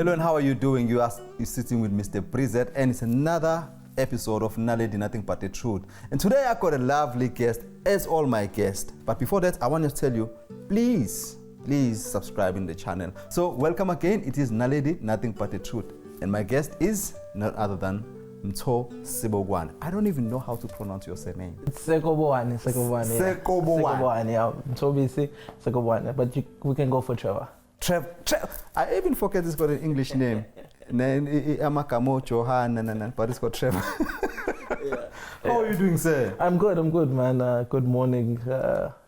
Hello, and how are you doing? You're sitting with Mr. Brizet, and it's another episode of Naledi, Nothing But the Truth. And today I got a lovely guest, as all my guests. But before that, I want to tell you, please subscribe in the channel. So welcome again. It is Naledi, Nothing But the Truth. And my guest is none other than MTHOBISEBOKOANE. I don't even know how to pronounce your surname. It's Sekoboane. Yeah, MTHOBISEBOKOANE. But we can go for Trevor. I even forget it's got an English name. But it's got Trevor. How are you doing, sir? I'm good, man. Good morning.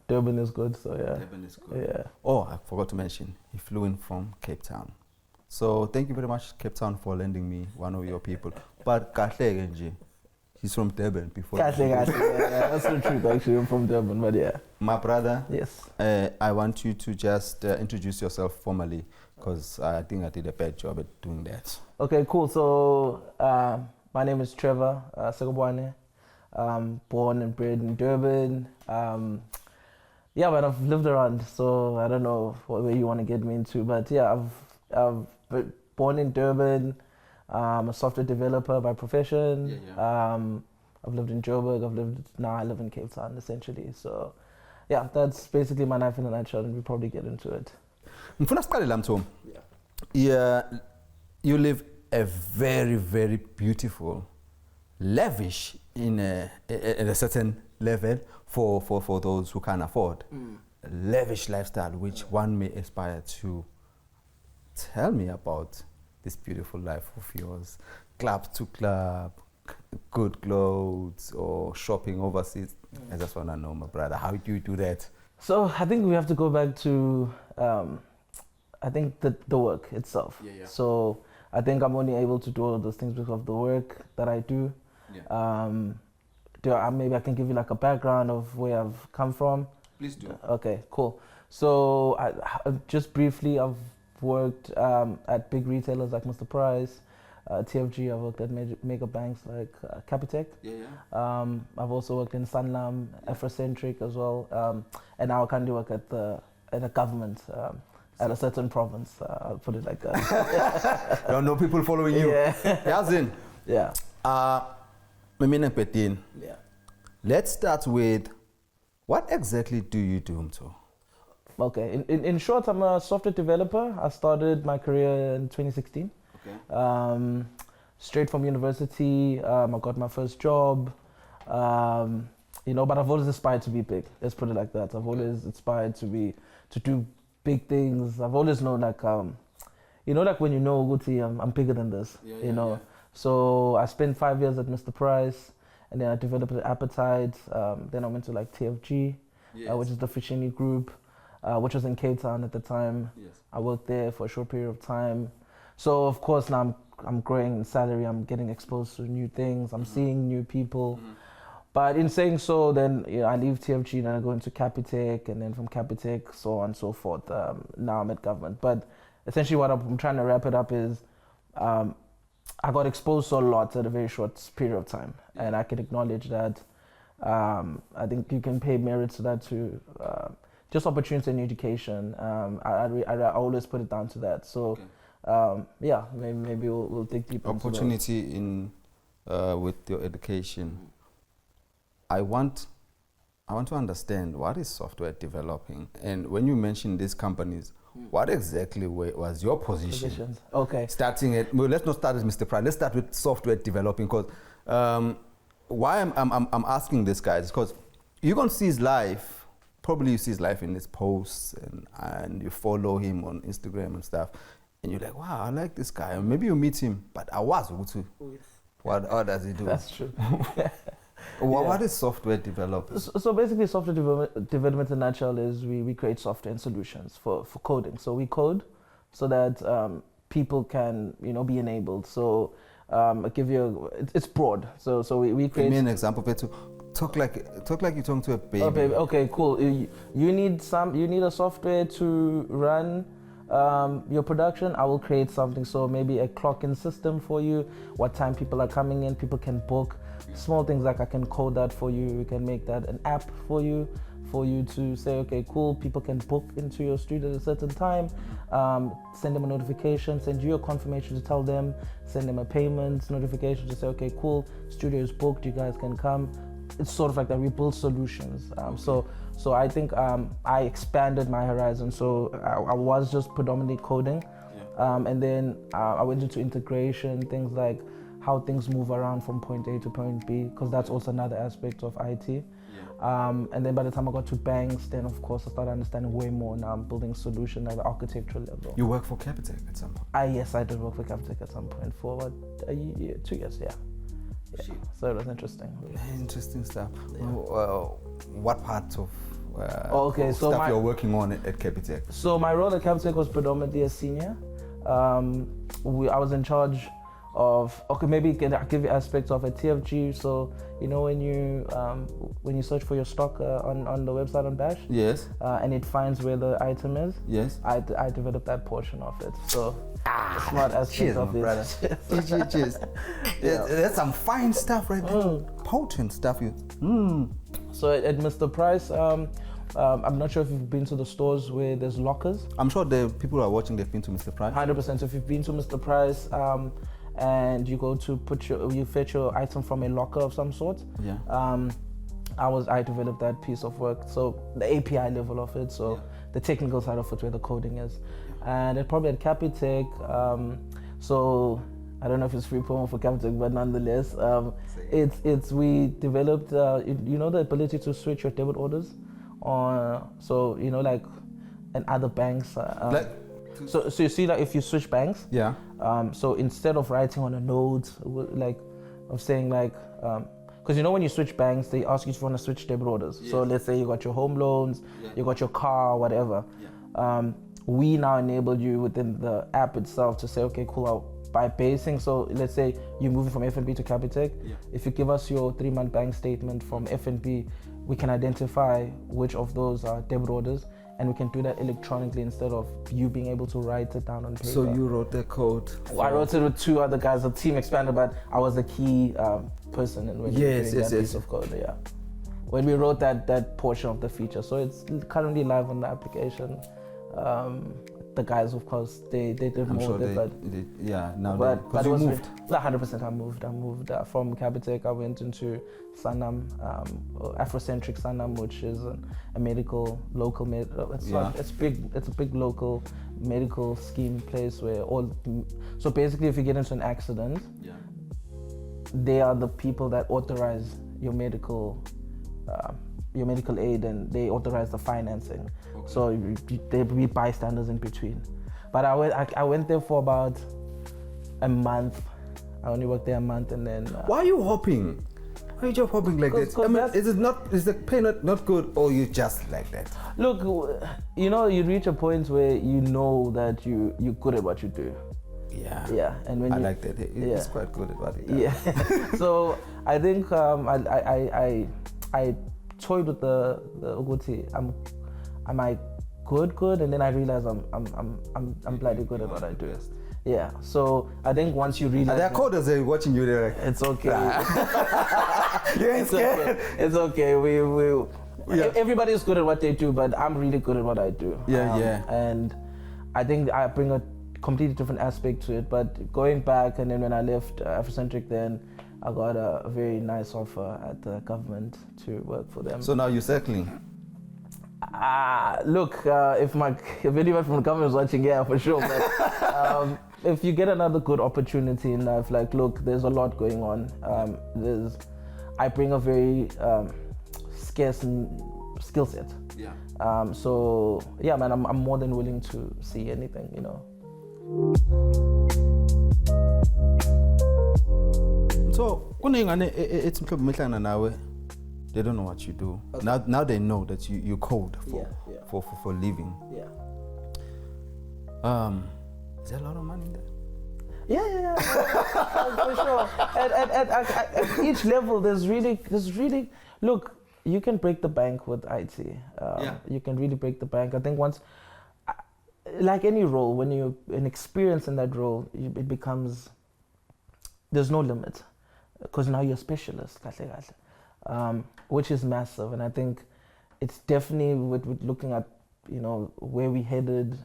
Durban is good, so yeah. Durban is good. Yeah. Oh, I forgot to mention, he flew in from Cape Town. So thank you very much, Cape Town, for lending me one of your people. But he's from Durban before. Yeah, that's the truth, actually. I'm from Durban, but yeah. My brother, yes. I want you to just introduce yourself formally, because I think I did a bad job at doing that. Okay, cool. So my name is Trevor Sekoboane. Born and bred in Durban. Yeah, but I've lived around, so I don't know what way you want to get me into. But yeah, I've been born in Durban. I'm a software developer by profession. I've lived in Joburg. Now I live in Cape Town, essentially. So yeah, that's basically my life in a nutshell, and we'll probably get into it. Yeah, you live a very, very beautiful, lavish at a certain level for those who can't afford. Lavish lifestyle, which one may aspire to. Tell me about this beautiful life of yours. Club to club, good clothes, or shopping overseas. I just want to know, my brother, how do you do that? So I think we have to go back to I think the work itself. So I think I'm only able to do all of those things because of the work that I do. Maybe I can give you like a background of where I've come from. Please do. Okay, cool. So just briefly, I've worked at big retailers like Mr. Price, TFG. I've worked at mega banks like Capitec. I've also worked in Sanlam, Afrocentric as well, and now I currently work at the government. At a certain province, I'll put it like that. There are no people following you. Yeah. Let's start with, what exactly do you do, Mtho? Okay, in short, I'm a software developer. I started my career in 2016. Okay. Straight from university, I got my first job. But I've always aspired to be big. Let's put it like that. I've always aspired to do big things. I've always known, like when you know, I'm bigger than this. So I spent 5 years at Mr. Price, and then I developed an appetite. Then I went to like TFG, which is the Fishini group, which was in Cape Town at the time. I worked there for a short period of time. So of course now I'm growing in salary. I'm getting exposed to new things. I'm seeing new people. But in saying so, then I leave TFG and I go into Capitec, and then from Capitec, so on and so forth. Now I'm at government. But essentially what I'm trying to wrap it up is I got exposed to a lot at a very short period of time. And I can acknowledge that I think you can pay merits to that too. Just opportunity in education. I always put it down to that. So maybe we'll dig deeper into that. Opportunity with your education. I want to understand, what is software developing? And when you mention these companies, what exactly was your position? Okay. Let's not start with Mr. Price. Let's start with software developing, because why I'm asking this, guys, because you're gonna see his life. Probably you see his life in his posts, and you follow him on Instagram and stuff, and you're like, wow, I like this guy. Maybe you meet him, but what does he do? That's true. What is software development? So basically, software development in a nutshell is we create software and solutions for coding. So we code so that people can be enabled. So I give you it's broad. So we create. Give me an example, Petu. Talk like you're talking to a baby. Okay, cool. You need a software to run your production. I will create something. So maybe a clock-in system for you. What time people are coming in, people can book. Small things like I can code that for you. We can make that an app for you for you to say, okay, cool, people can book into your studio at a certain time, send them a notification, send you a confirmation to tell them, send them a payment notification to say, okay, cool, studio is booked, you guys can come. It's sort of like that. We build solutions. So I think I expanded my horizon. So I was just predominantly coding, and then I went into integration, things like how things move around from point A to point B, because that's also another aspect of IT. And then by the time I got to banks, then of course I started understanding way more. Now I'm building solution at the architectural level. You work for Capitec at some point? Yes, I did work for Capitec at some point for about a year, 2 years, yeah. So it was interesting. Interesting stuff. Yeah. What parts of so stuff you're working on at Capitec? So my role at Capitec was predominantly a senior. I was in charge of, maybe I'll give you aspects of a TFG. So you know when you search for your stock on the website on Bash, yes, and it finds where the item is, yes, I developed that portion of it. So a smart aspect of this. Cheers. Yeah. That's some fine stuff right there. Potent stuff. So at Mr. Price, I'm not sure if you've been to the stores where there's lockers. I'm sure the people who are watching, they've been to Mr. Price. 100%. So if you've been to Mr. Price, and you go to you fetch your item from a locker of some sort. Yeah. I developed that piece of work. So the API level of it. So the technical side of it, where the coding is, and it probably at Capitec. So I don't know if it's free promo for Capitec, but nonetheless, we developed the ability to switch your debit orders on. So like in other banks. So you see that if you switch banks, so instead of writing on a note, like of saying like, because when you switch banks, they ask you if you want to switch debit orders. Yes. So let's say you got your home loans, you got your car, whatever. We now enable you within the app itself to say, okay, cool, by basing. So let's say you're moving from FNB to Capitec. If you give us your 3-month bank statement from FNB, we can identify which of those are debit orders. And we can do that electronically instead of you being able to write it down on paper. So you wrote the code? I wrote it with 2 other guys. The team expanded, but I was the key person in doing that piece of code. Yeah, when we wrote that portion of the feature. So it's currently live on the application. The guys, of course, they did more with it, but you moved. 100%. I moved from Capitec. I went into Sanlam, Afrocentric Sanlam, which is a medical local it's a big local medical scheme place where so basically if you get into an accident, they are the people that authorize your medical aid, and they authorize the financing. So they be bystanders in between. But I went there for about a month. I only worked there a month, and then. Why are you hopping? Why are you just hopping like that? I mean, is the pay not good, or you just like that? Look, you reach a point where you know that you're good at what you do. Yeah, and when I like that. It's quite good at what it does. So I think I toyed with the Uguti. Am I good? And then I realized I'm bloody good at what I do. Yeah. So I think once you realize, there are coders there watching you. They're like, it's okay. You ain't scared. It's okay. Everybody is good at what they do, but I'm really good at what I do. And I think I bring a completely different aspect to it. But going back, and then when I left Afrocentric, then I got a very nice offer at the government to work for them. So now you're circling? Look, if anyone from the government is watching, yeah, for sure. But if you get another good opportunity in life, like, look, there's a lot going on. I bring a very scarce skill set. So yeah, man, I'm more than willing to see anything, So, it's they don't know what you do. Okay. Now they know that you code for living. Is there a lot of money there? Yeah. For sure. At each level, there's really. Look, you can break the bank with IT. You can really break the bank. I think once, like any role, when you're an experience in that role, it becomes. There's no limit, because now you're a specialist, which is massive. And I think it's definitely with looking at, you know, where we headed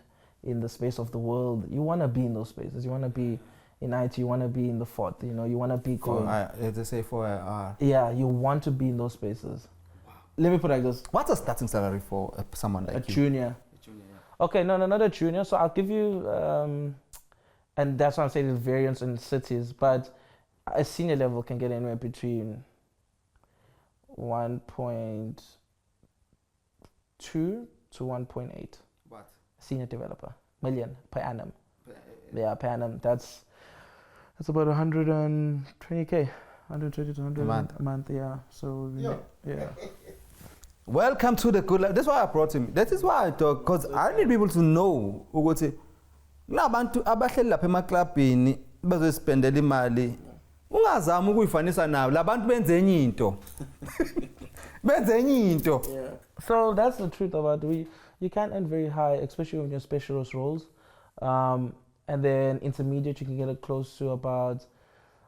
in the space of the world. You want to be in those spaces. You want to be in IT. You want to be in the fort. You know, you want to be going. They say for Yeah, you want to be in those spaces. Wow. Let me put it like this. What's a starting salary for someone like a you? Junior. A junior, yeah. Okay, no, not a junior. So I'll give you, and that's why I'm saying there's variance in cities, but a senior level can get anywhere between 1.2 to 1.8. What? Senior developer million per annum. Yeah, per annum. That's about 120k, 120 to 100 a month. Yeah. So yeah. Welcome to the good life. That's why I brought him. That is why I talk, because I need people to know ukuthi nabantu abahleli lapha emaklabhini bezospendela imali. Ungazama ukuyifanisa nabo. Labantu benze enye into. Benze enye into. Yeah. So that's the truth about it. You can earn very high, especially when you're specialist roles. And then intermediate, you can get it close to about,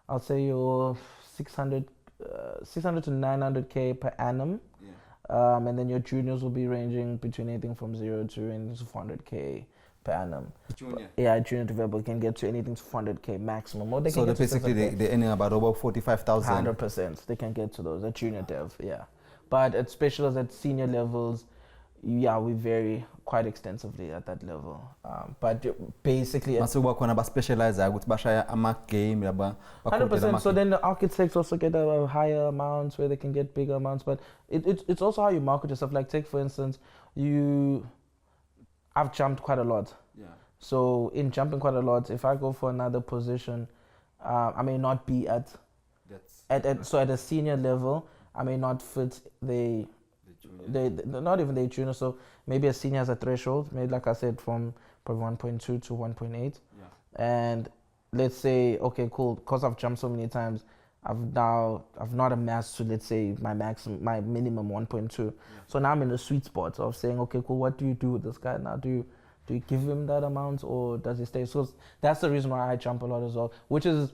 I'll say your 600 to 900k per annum. Yeah. And then your juniors will be ranging between anything from 0 to 400k per annum. Junior? Yeah, junior developer can get to anything to 400k maximum. Or they can basically they're earning about over 45,000. 100%. They can get to those at junior dev, yeah. But at specialists at senior levels, yeah, we vary quite extensively at that level. But basically, 100%. So then the architects also get a higher amounts where they can get bigger amounts. But it's also how you market yourself. Like take for instance, I've jumped quite a lot. Yeah. So in jumping quite a lot, if I go for another position, I may not be at a senior level. I may not fit not even the junior. So maybe a senior has a threshold, maybe like I said, from probably 1.2 to 1.8. Yeah. And let's say, okay, cool, because I've jumped so many times, I've not amassed to, let's say, my minimum 1.2. Yeah. So now I'm in the sweet spot of saying, okay, cool, what do you do with this guy now? Do you give him that amount or does he stay? So that's the reason why I jump a lot as well, which is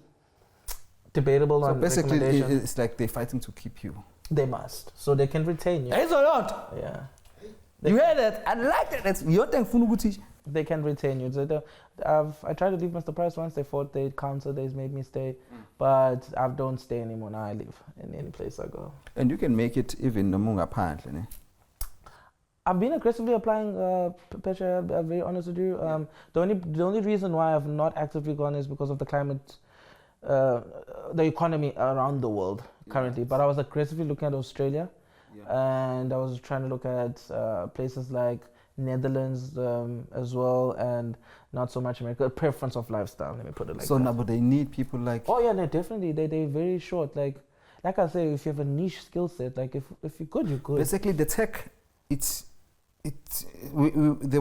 debatable. So basically, it's like they're fighting to keep you. They must, so they can retain you. It's a lot. Yeah. You hear that? I like that. That's your thing. They can retain you. So I tried to leave Mr. Price once. They fought. They countered. They made me stay, but I don't stay anymore now. I leave in any place I go. And you can make it even no more apparently. I've been aggressively applying. Petra, I'm very honest with you. The only reason why I've not actively gone is because of the climate. The economy around the world currently, but I was aggressively looking at Australia, and I was trying to look at places like Netherlands as well, and not so much America. Preference of lifestyle, let me put it like that. So now, but they need people like. Oh yeah, no, definitely. They're very short. Like I say, if you have a niche skill set, like if you're good, you're good. Basically, the tech, the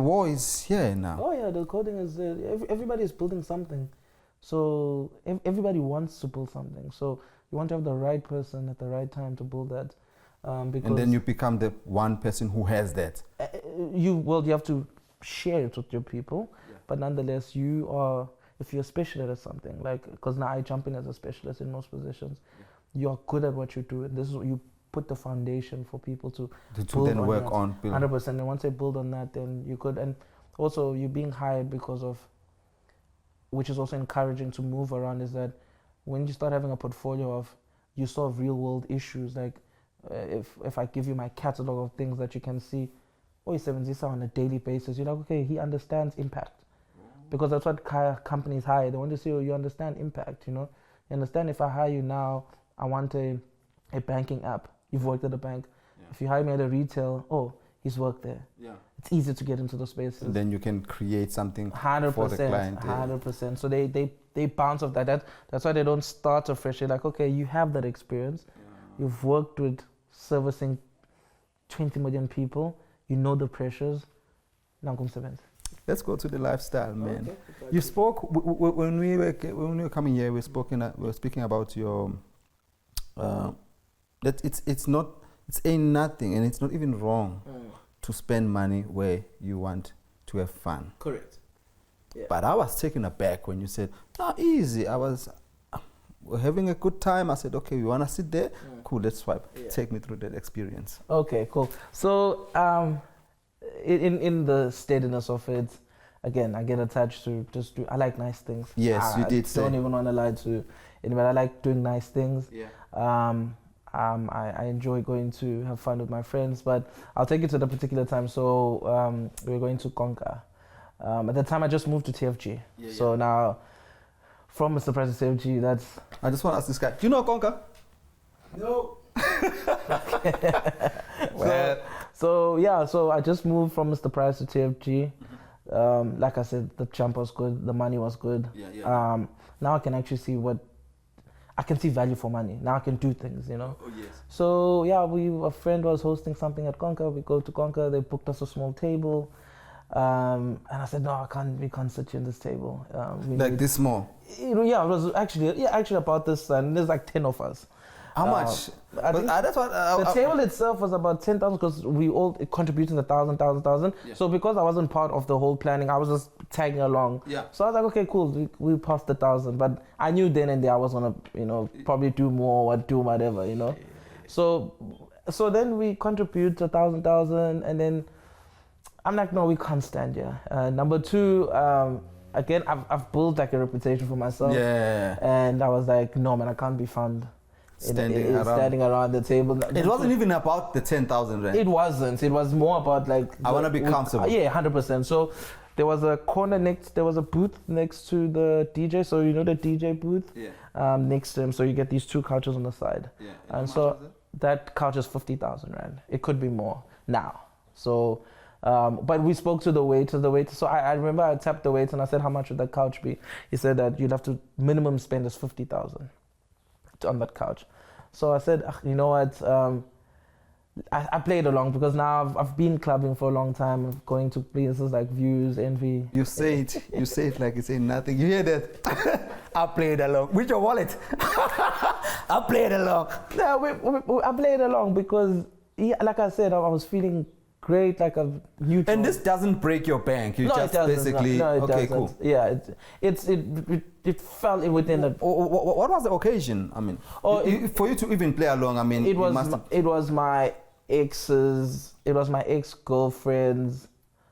war is here now. Oh yeah, the coding is everybody is building something. So everybody wants to build something. So you want to have the right person at the right time to build that. Because and then you become the one person who has that. You have to share it with your people. Yeah. But nonetheless, if you're a specialist at something, like, because now I jump in as a specialist in most positions, you're good at what you do. And this is you put the foundation for people to then on work on. 100%. And once they build on that, then you could. And also, you're being hired because of, which is also encouraging to move around, is that when you start having a portfolio of, you solve real world issues, like if I give you my catalog of things that you can see, he's this on a daily basis, you're like, okay, he understands impact. Because that's what companies hire. They want to see, you understand impact, You understand, if I hire you now, I want a banking app. You've worked at a bank. Yeah. If you hire me at a retail, he's worked there. Yeah. It's easy to get into those spaces. And then you can create something 100%, for the client. 100%. So they bounce off that. That's why they don't start afresh. They're like, okay, you have that experience. Yeah. You've worked with servicing 20 million people. You know the pressures. Let's go to the lifestyle, man. Okay. You spoke when we were coming here. We were speaking about your that it's ain't nothing, and it's not even wrong to spend money where you want to have fun. Correct. Yeah. But I was taken aback when you said, "No, easy." I was, were having a good time. I said, okay, you want to sit there? Cool, let's swipe. Take me through that experience. Okay, cool. So in the steadiness of it, again, I get attached to I like nice things. Yes, you did say. I don't even want to lie to anybody. I like doing nice things. Yeah. I enjoy going to have fun with my friends, but I'll take it to the particular time. So we're going to Konka. At the time, I just moved to TFG. So now, from Mr. President TFG, that's... I just want to ask this guy, do you know Konka? No. Well, so I just moved from Mr. Price to TFG. Like I said, the jump was good, the money was good. Now I can actually see I can see value for money. Now I can do things, you know. Oh, yes. So yeah, a friend was hosting something at Konka. We go to Konka. They booked us a small table, and I said, no, we can't sit here in this table. Like this small? Yeah, it was actually about this, and there's like 10 of us. How much? I think the table itself was about 10,000 because we all contributed 1,000. Yeah. So because I wasn't part of the whole planning, I was just tagging along. Yeah. So I was like, okay, cool, we passed 1,000. But I knew then and there I was gonna, probably do more or do whatever, So then we contribute 1,000, and then I'm like, no, we can't stand here. Number two, again, I've built like a reputation for myself. Yeah. And I was like, no, man, I can't be found standing around the table. It wasn't even about the 10,000 rand. It wasn't. It was more about like... I want to be comfortable. Yeah, 100%. So there was a there was a booth next to the DJ. So you know the DJ booth? Yeah. Next to him. So you get these two couches on the side. Yeah. And so that couch is 50,000 rand. It could be more now. So... but we spoke to the waiter. So I remember I tapped the waiter and I said, how much would that couch be? He said that you'd have to minimum spend is 50,000 on that couch. So I said, you know what? I played along because now I've been clubbing for a long time, going to places like Views, Envy. You say it like it's saying nothing. You hear that? I played along. With your wallet. I played along. No, I played along because, like I said, I was feeling great, like a neutral. And this doesn't break your bank. You just basically doesn't. Cool. Yeah, it fell within the. What was the occasion? I mean, for you to even play along, I mean, it was my ex-girlfriend's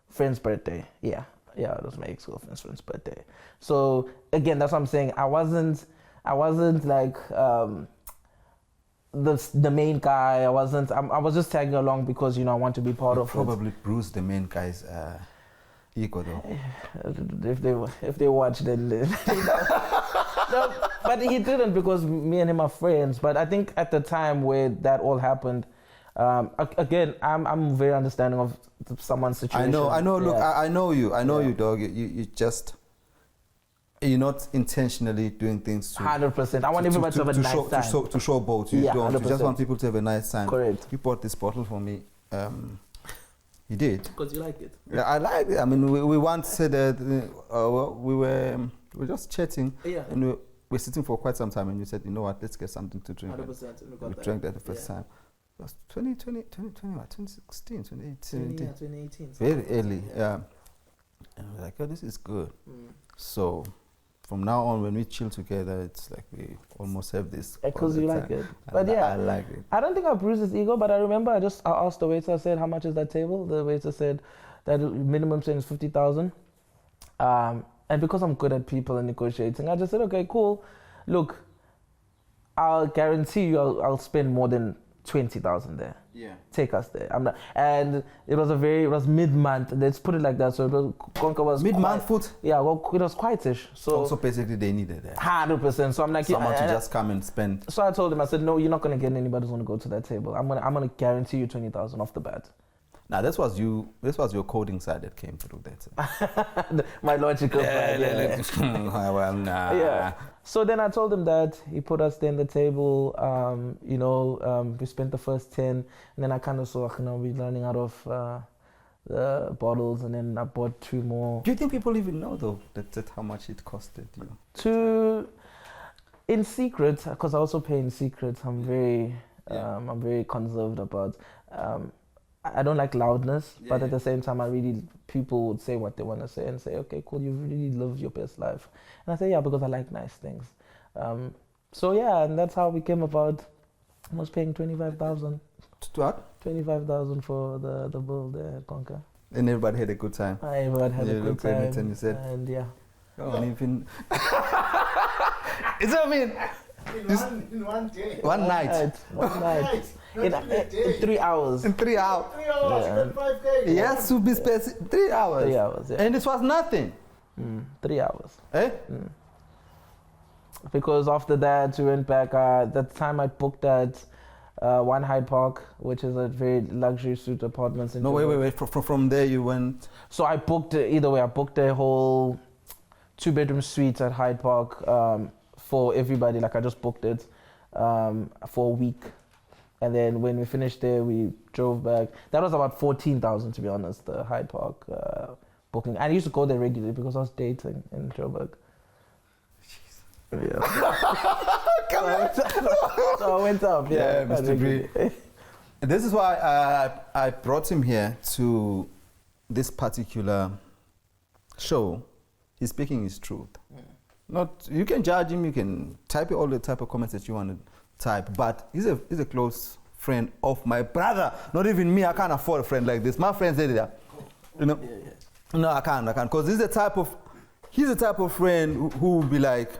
friend's birthday. Yeah, it was my ex-girlfriend's friend's birthday. So again, that's what I'm saying. I wasn't like the main guy. I was just tagging along because I want to be part of probably bruised the main guy's ego though. If they watch, then no, but he didn't because me and him are friends. But I think at the time where that all happened, again, I'm very understanding of someone's situation. I know. Look, yeah. I know you, dog. You just. You're not intentionally doing things to 100%. I want everybody to have a nice time. To showboat. You don't. 100%. You just want people to have a nice time. Correct. You bought this bottle for me. You did. Because you like it. Yeah, I like it. I mean, we once said that we were just chatting. Yeah. And we were sitting for quite some time, and you said, you know what, let's get something to drink. 100%. We drank that the first time. It was 2016, 2018. 2018. Very early. Yeah. And we're like, oh, this is good. So. From now on, when we chill together, it's like we almost have this. Because you like it. But I like it. I don't think I bruised his ego, but I remember I asked the waiter, I said, how much is that table? The waiter said that minimum spend is 50,000. And because I'm good at people and negotiating, I just said, okay, cool. Look, I'll guarantee you I'll spend more than 20,000 there. Yeah. Take us there. And it was mid-month. Let's put it like that. So Konka was mid-month food. Yeah, well, it was quietish. So basically they needed that. 100%. So I'm like, someone to just come and spend. So I told him, I said, no, you're not gonna get anybody who's gonna go to that table. I'm gonna guarantee you 20,000 off the bat. Now this was your coding side that came through that. My logical side. Yeah. Well, nah. Yeah. So then I told him that. He put us there in the table. We spent the first 10, and then I kind of saw we're running out of the bottles, and then I bought 2 more. Do you think people even know though that how much it costed you? In secret, because I also pay in secret. I'm very conserved about. I don't like loudness, but at the same time, people would say what they want to say and say, okay, cool, you really live your best life. And I say, yeah, because I like nice things. So yeah, and that's how we came about. I was paying 25,000. What? 25,000 for the bull there, Conquer. And everybody had a good time. Everyone had a good time. And you said, and yeah. Oh, and even. It's what I mean. In one day. One night. One night. In 3 hours. In 3 hours. 3 hours, Yeah. 5K. Yes, to be specific. 3 hours. 3 hours, yeah. And this was nothing. 3 hours. Eh? Because after that, we went back. That time I booked at One Hyde Park, which is a very luxury suite apartments. In No, Joburg. wait. From there you went. So I booked either way. I booked a whole 2-bedroom suite at Hyde Park for everybody. Like I just booked it for a week, and then when we finished there, we drove back. That was about 14,000 to be honest. The Hyde Park booking. I used to go there regularly because I was dating in Joburg. Yeah. So I went up. Yeah, Mr. Bree. This is why I brought him here to this particular show. He's speaking his truth. Not you can judge him, you can type all the type of comments that you want to type, but he's a close friend of my brother. Not even me. I can't afford a friend like this. My friends are there. You know. No, I can't, because he's the type of friend who will be like,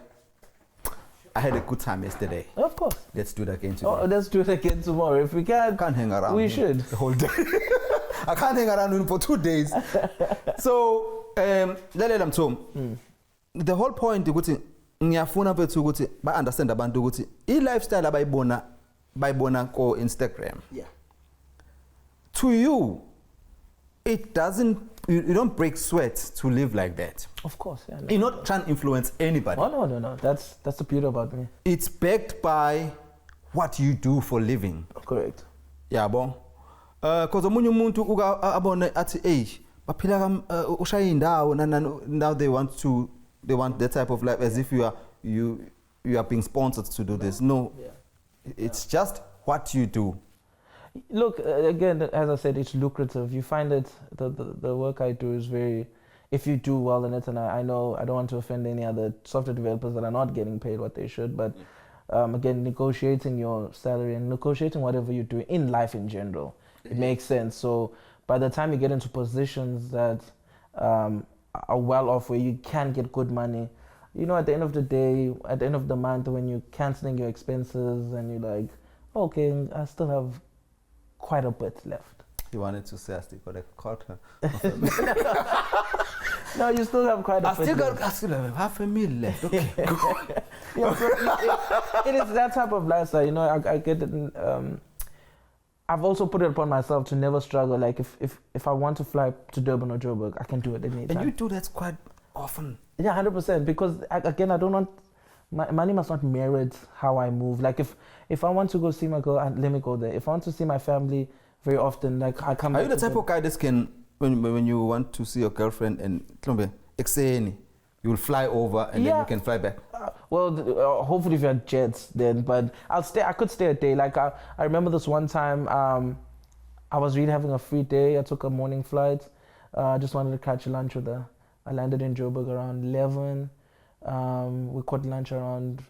I had a good time yesterday. Of course. Let's do it again today. Oh, let's do it again tomorrow. If we can, I can't hang around. We should. The whole day. I can't hang around with him for 2 days. So, Mtho, the whole point ukuthi ngiyafuna bethu ukuthi ba understand abantu ukuthi I lifestyle abayibona ko Instagram. Yeah. To you, it doesn't. You don't break sweat to live like that. Of course, yeah. No. You're not trying to influence anybody. Oh, no. That's the beauty about me. It's backed by what you do for living. Correct. Yeah, bon. Because omunye umuntu uka abone athi baphila ushaya indawo now they want that type of life as if you are being sponsored to do this. No. Yeah. It's just what you do. Look, again, as I said, it's lucrative. You find it, the work I do is very, if you do well in it, and I know I don't want to offend any other software developers that are not getting paid what they should, but again, negotiating your salary and negotiating whatever you do in life in general, it makes sense. So by the time you get into positions that are well off, where you can get good money, you know, at the end of the day, at the end of the month, when you're canceling your expenses and you're like, okay, I still have quite a bit left. You wanted to say I still got a quarter. No, you still have quite a bit left. I still have half a meal left. Okay. Yeah, so it is that type of lifestyle. You know, I get it. I've also put it upon myself to never struggle. Like if I want to fly to Durban or Joburg, I can do it anytime. And you do that quite often. Yeah, 100%. Because again, I don't want money must not merit how I move. Like if I want to go see my girl, let me go there. If I want to see my family very often, like I come. Are you the type of guy that can, when you want to see your girlfriend and you will fly over and then you can fly back? Well, hopefully if you had jets then, but I could stay a day. Like I remember this one time, I was really having a free day. I took a morning flight. I just wanted to catch lunch with her. I landed in Joburg around 11. We caught lunch around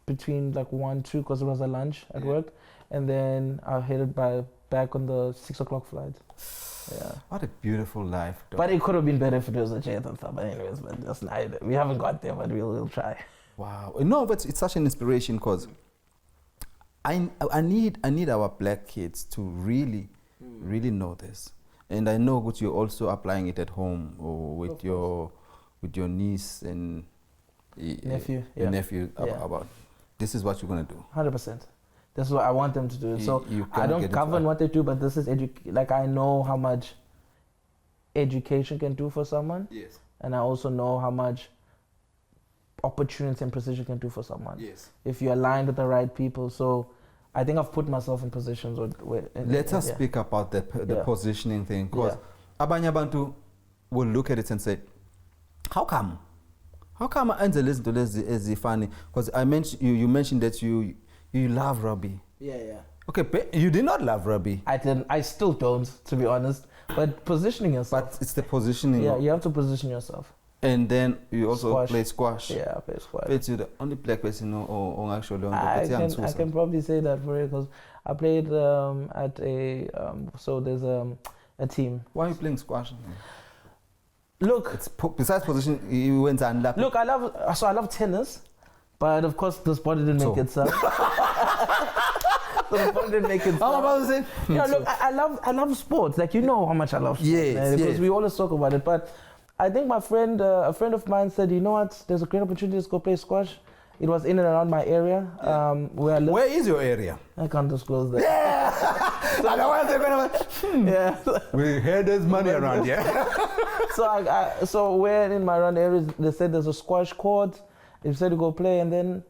between like 1, 2 because it was a lunch at work, and then I headed back on the 6 o'clock flight. Yeah. What a beautiful life, though. But it could have been better if it was a jet and stuff. But anyways, but that's not, we haven't got there, but we'll try. Wow. No, but it's such an inspiration because I need our black kids to really know this, and I know that you're also applying it at home or with your niece and nephew. Your nephew about this is what you're gonna do. 100%. That's what I want them to do. So I don't get govern what they do, but this is like I know how much education can do for someone. Yes. And I also know how much opportunity and precision can do for someone. Yes. If you're aligned with the right people. So I think I've put myself in positions where let us speak about the positioning thing, because abanye abantu will look at it and say, how come I enze lezi zinto lezi ezifani? Because you mentioned that you love rugby. Yeah. Okay, but you did not love rugby. I still don't, to be honest. But positioning yourself. But it's the positioning. Yeah, you have to position yourself. And then you also Squash. play squash. Yeah, I play squash. But you're the only black person who actually on I the can probably say that for it because I played at a so there's a team. Why are you playing squash? Look, It's besides position, you went and lap. look, I love tennis, but of course this body didn't make itself. So the body didn't make itself. I'm about to say. Yeah, look, I love sports. Like, you know how much I love sports. Yes, Because yes. we always talk about it. But I think my friend, a friend of mine said, you know what, there's a great opportunity to go play squash. It was in and around my area where I live. Where is your area? I can't disclose that. Yeah! Otherwise they're gonna. Yeah. We heard there's money around here. So where in my around area, they said there's a squash court. They said to go play, and then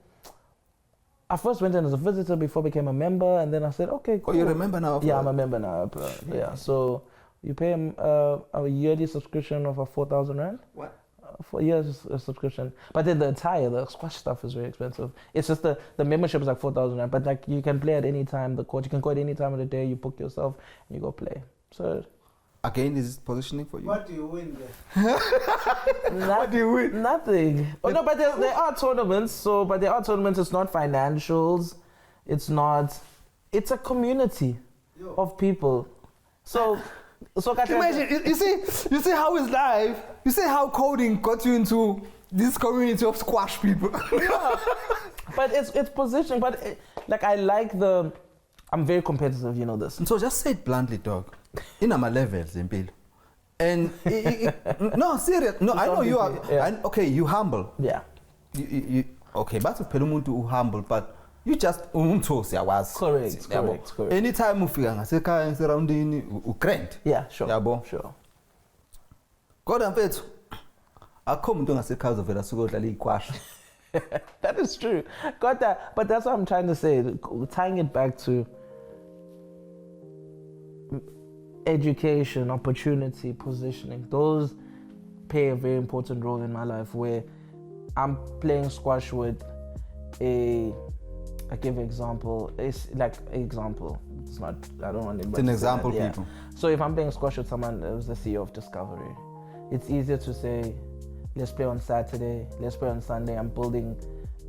I first went in as a visitor before I became a member, and then I said, okay, cool. Oh, you remember now? Yeah, I'm a member now. Yeah, so you pay a yearly subscription of 4,000 rand. What? For years subscription, but then the attire, the squash stuff is very expensive. It's just the membership is like 4,000 rand, but like you can play at any time. The court, you can go at any time of the day. You book yourself and you go play. So Again, is it positioning for you? What do you win there? What do you win? Nothing. Oh no, but there are tournaments. So, but there are tournaments. It's not financials. It's not. It's a community of people. So Imagine, you see how it's live. You see how coding got you into this community of squash people. Yeah. But it's positioning. But like I like I'm very competitive. You know this. So just say it bluntly, dog. In my levels in Bill. And no, serious. No, I know you are. Yeah. Okay, you humble. Yeah. You okay, but phela umuntu humble, but you just Mtho siyawazi. Correct. Anytime ufika ngasekhaya ngisurroundini ugrand. Yeah, sure. Yabo. Sure. Kodwa mfethu akho umuntu ngasekhaya uzovela suka odlala iqhwasha. That is true. Got that. But that's what I'm trying to say. Tying it back to education, opportunity, positioning. Those play a very important role in my life where I'm playing squash with I give an example. It's like an example. It's not, I don't want anybody It's an to say example, that, yeah. people. So if I'm playing squash with someone who's the CEO of Discovery, it's easier to say, let's play on Saturday, let's play on Sunday. I'm building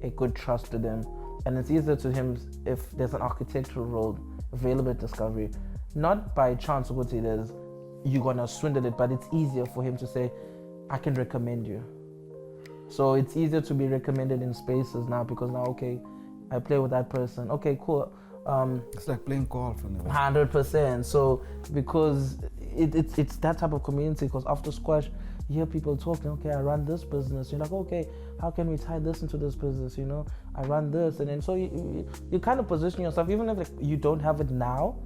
a good trust with them. And it's easier to him if there's an architectural role available at Discovery. Not by chance, you're gonna swindle it, but it's easier for him to say, I can recommend you. So it's easier to be recommended in spaces now because now, okay, I play with that person. Okay, cool. It's like playing golf. 100%. So because it's that type of community, because after squash, you hear people talking, okay, I run this business. You're like, okay, how can we tie this into this business? You know, I run this. And then so you kind of position yourself, even if you don't have it now,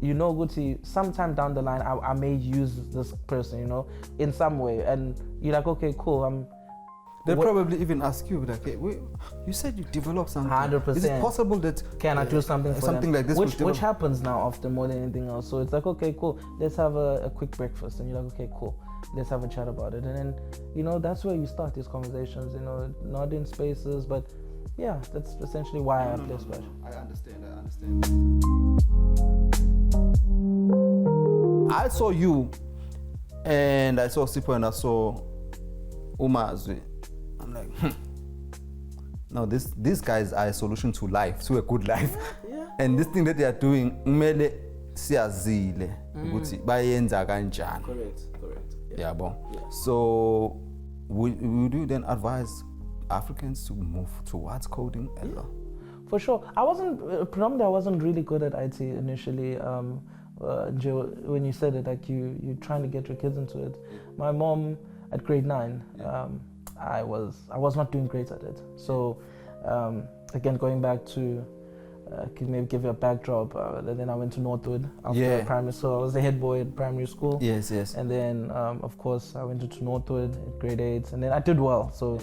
you know, Guti, sometime down the line, I may use this person, you know, in some way. And you're like, okay, cool. They'll probably even ask you, like, hey, you said you developed something. 100%. Is it possible that can I do something for something them? like this? Which happens now often more than anything else. So it's like, okay, cool. Let's have a quick breakfast. And you're like, okay, cool. Let's have a chat about it. And then, you know, that's where you start these conversations, you know, not in spaces, but yeah, that's essentially why I play squash. I understand. I saw you, and I saw Sipo, and I saw Umazwi. I'm like, no, these guys are a solution to life, to a good life. Yeah. And this thing that they are doing, umele siyazile ukuthi bayenza kanjani. Correct. Yeah, bon. Yeah. So, would you then advise Africans to move towards coding? Yeah. For sure. I wasn't really good at IT initially. Joe, when you said it, like you're trying to get your kids into it. My mom at grade 9, I was not doing great at it. So again, going back to maybe give you a backdrop. Then I went to Northwood after primary school. I was the head boy at primary school. Yes. And then of course I went to Northwood at grade 8, and then I did well. So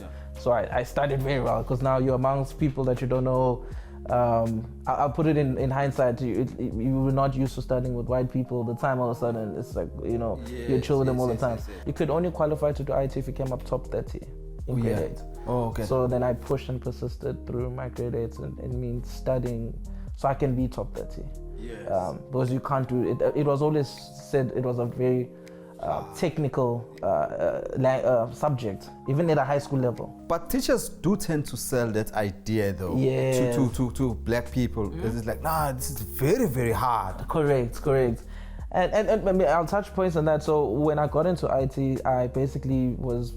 I studied very well because now you're amongst people that you don't know. I'll put it in hindsight. You were not used to studying with white people all the time. All of a sudden, it's like, you know, you chill with them all the time. You could only qualify to do IT if you came up top 30 in grade 8. Oh, okay. So then I pushed and persisted through my grade 8 and means studying so I can be top 30. Yes. Because you can't do it. It was always said it was a very technical subject, even at a high school level. But teachers do tend to sell that idea, though, Yes. to black people. It's like, nah, this is very, very hard. Correct. And I mean, I'll touch points on that. So when I got into IT, I basically was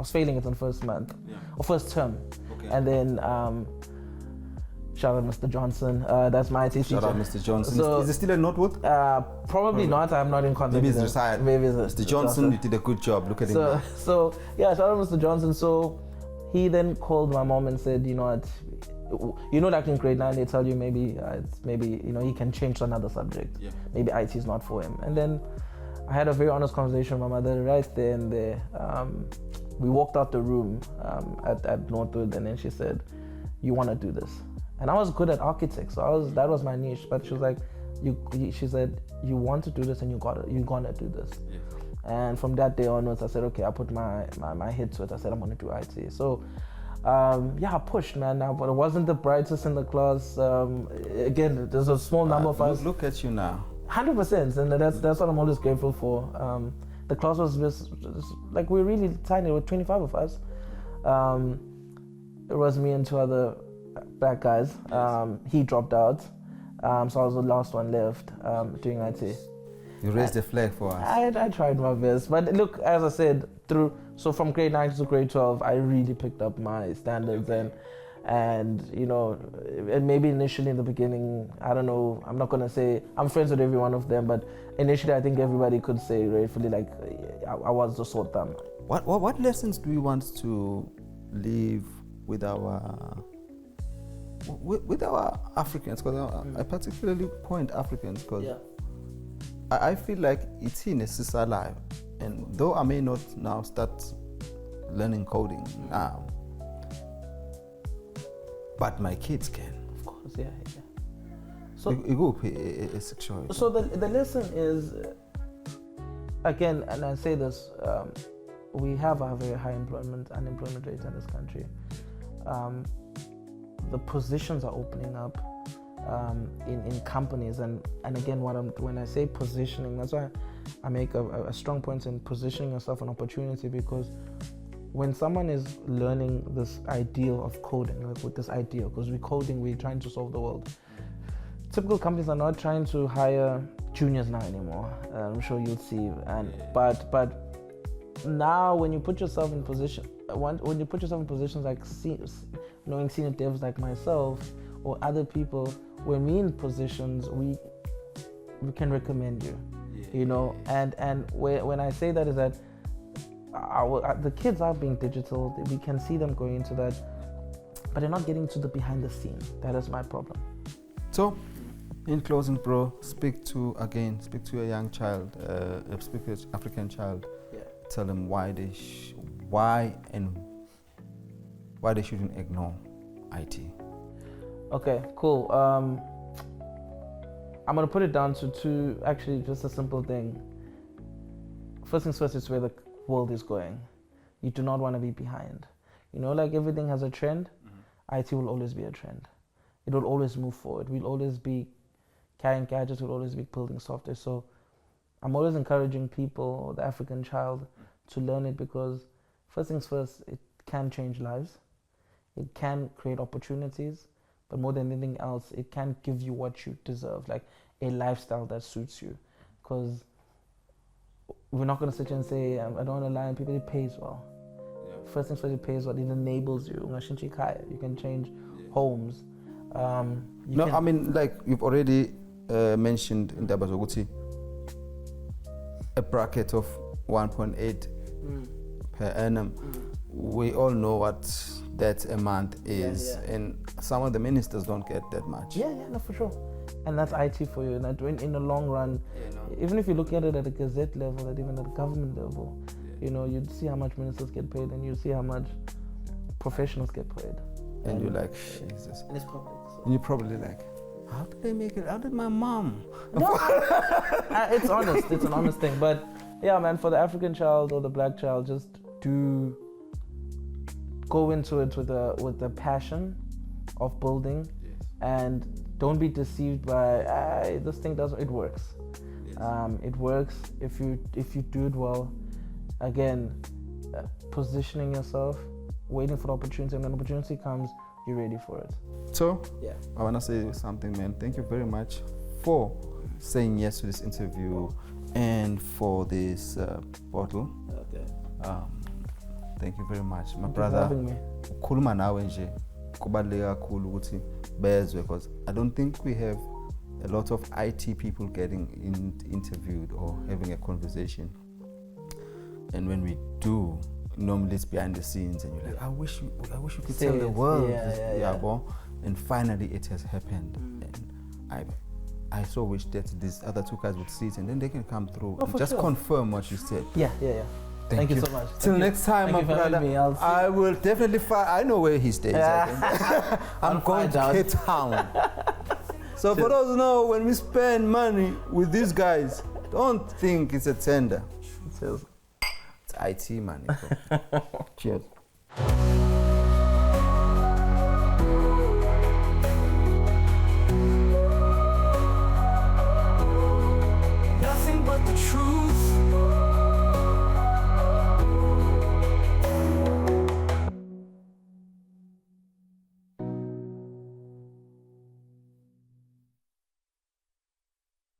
failing it on first month or first term. Okay. And then shout out Mr. Johnson. That's my IT teacher. Shout out Mr. Johnson. So, is it still a Northwood? Probably not. I'm not in contact. Maybe with he's him. retired. Maybe it's Mr. Johnson, you did a good job. Look at him. So yeah, shout out Mr. Johnson. So he then called my mom and said, you know what, like in grade 9 they tell you maybe he can change to another subject. Yeah. Maybe IT is not for him. And then I had a very honest conversation with my mother right there and there. We walked out the room at Northwood, and then she said, "You want to do this?" And I was good at architects, so that was my niche. But she was like, she said, "You want to do this, and you're gonna do this." Yeah. And from that day onwards, I said, okay, I put my head to it. I said, I'm gonna do IT. So I pushed, man. Now, but I wasn't the brightest in the class. Again, there's a small number of us. Look at you now. 100%, and that's what I'm always grateful for. The class was just like, we're really tiny. There were 25 of us. It was me and 2 other black guys. He dropped out, so I was the last one left doing IT. You raised the flag for us. I tried my best, but look, as I said, so from grade 9 to grade 12, I really picked up my standards, and and maybe initially in the beginning, I don't know, I'm not gonna say I'm friends with every one of them, but initially I think everybody could say gratefully, like, I was the sore thumb. What lessons do you want to leave with our Africans? Because I particularly point Africans because I feel like it's in a alive, and though I may not now start learning coding now, but my kids can. Of course, yeah. So you go pay a sexuality. So the lesson is, again, and I say this, we have a very high unemployment rate in this country. The positions are opening up in companies, and again, when I say positioning, that's why I make a strong point in positioning yourself an opportunity, because when someone is learning this ideal of coding, like with this ideal, because we're trying to solve the world. Typical companies are not trying to hire juniors now anymore. I'm sure you'll see, but now when you put yourself in positions like knowing senior devs like myself or other people, when we're in positions, we can recommend you, and when I say that is that the kids are being digital. We can see them going into that, but they're not getting to the behind the scenes. That is my problem. So, in closing, bro, speak to a young child, speak to an African child. Yeah. Tell them why they shouldn't ignore IT. Okay, cool. I'm gonna put it down to actually just a simple thing. First things first, it's where the world is going. You do not want to be behind. Like everything has a trend. IT will always be a trend. It will always move forward. We'll always be carrying gadgets. We'll always be building software. So I'm always encouraging people, the African child, to learn it, because first things first, it can change lives. It can create opportunities, but more than anything else, it can give you what you deserve, like a lifestyle that suits you. Because we're not going to sit here and say, I don't want to lie on people, it pays well. Yeah. First things first, it pays well. It enables you. You can change homes. I mean, like you've already mentioned in the Bazoguti, a bracket of 1.8 per annum. We all know what that a month is, and some of the ministers don't get that much. Yeah, no, for sure. And that's IT for you. And in the long run, even if you look at it at a gazette level, and even at a government level, you'd see how much ministers get paid, and you see how much professionals get paid. And you're like, Jesus. And it's public. So. And you're probably like, how did they make it? How did my mom? No, it's honest. It's an honest thing. But yeah, man, for the African child or the black child, just do go into it with the passion of building, and don't be deceived by this thing doesn't. It works. It works if you do it well. Again, positioning yourself, waiting for the opportunity, and when the opportunity comes, you're ready for it. So, yeah, I want to say something, man. Thank you very much for saying yes to this interview and for this bottle. Okay. Thank you very much, my Thank brother. you for having me. Khuluma nawe nje kubaluleke kakhulu ukuthi bezwe, because I don't think we have a lot of IT people getting interviewed or having a conversation. And when we do, normally it's behind the scenes, and you're like, I wish you could tell the world. Yeah. And finally, it has happened. And I so wish that these other two guys would see it, and then they can come through and just confirm what you said. Yeah. Thank you so much. Till next time, my brother. I will definitely find. I know where he stays. I'm going to Cape Town. So for those who know, when we spend money with these guys, don't think it's a tender. It's IT money. Cheers.